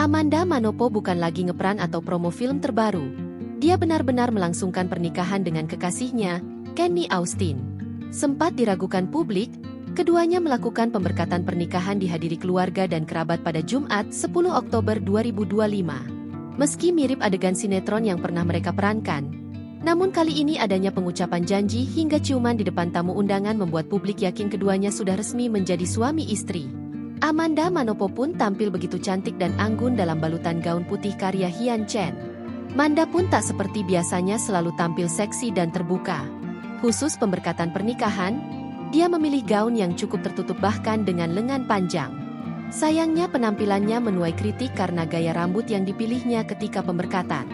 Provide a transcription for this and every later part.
Amanda Manopo bukan lagi ngeperan atau promo film terbaru. Dia benar-benar melangsungkan pernikahan dengan kekasihnya, Kenny Austin. Sempat diragukan publik, keduanya melakukan pemberkatan pernikahan dihadiri keluarga dan kerabat pada Jumat 10 Oktober 2025. Meski mirip adegan sinetron yang pernah mereka perankan, namun kali ini adanya pengucapan janji hingga ciuman di depan tamu undangan membuat publik yakin keduanya sudah resmi menjadi suami istri. Amanda Manopo pun tampil begitu cantik dan anggun dalam balutan gaun putih karya Hyan Chen. Manda pun tak seperti biasanya selalu tampil seksi dan terbuka. Khusus pemberkatan pernikahan, dia memilih gaun yang cukup tertutup bahkan dengan lengan panjang. Sayangnya penampilannya menuai kritik karena gaya rambut yang dipilihnya ketika pemberkatan.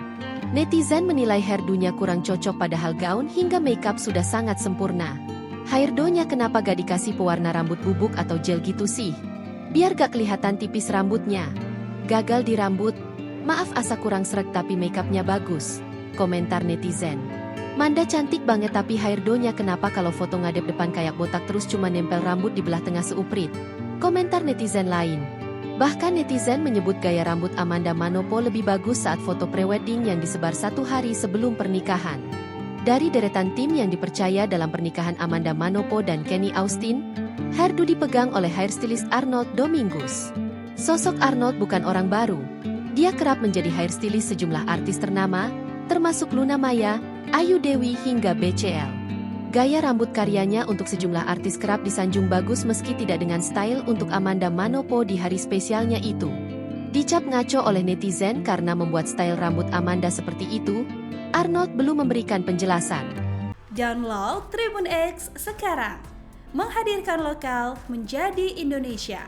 Netizen menilai hairdo-nya kurang cocok padahal gaun hingga makeup sudah sangat sempurna. Hairdo-nya kenapa gak dikasih pewarna rambut bubuk atau gel gitu sih? Biar gak kelihatan tipis rambutnya. Gagal di rambut. Maaf asa kurang sreg tapi makeupnya bagus. Komentar netizen. Manda cantik banget tapi hairdo-nya kenapa kalau foto ngadep depan kayak botak terus cuma nempel rambut di belah tengah seuprit. Komentar netizen lain. Bahkan netizen menyebut gaya rambut Amanda Manopo lebih bagus saat foto prewedding yang disebar 1 hari sebelum pernikahan. Dari deretan tim yang dipercaya dalam pernikahan Amanda Manopo dan Kenny Austin, hairdo dipegang oleh hairstylist Arnold Dominguez. Sosok Arnold bukan orang baru. Dia kerap menjadi hairstylist sejumlah artis ternama, termasuk Luna Maya, Ayu Dewi hingga BCL. Gaya rambut karyanya untuk sejumlah artis kerap disanjung bagus meski tidak dengan style untuk Amanda Manopo di hari spesialnya itu. Dicap ngaco oleh netizen karena membuat style rambut Amanda seperti itu, Arnold belum memberikan penjelasan. Download Tribun X sekarang. Menghadirkan lokal menjadi Indonesia.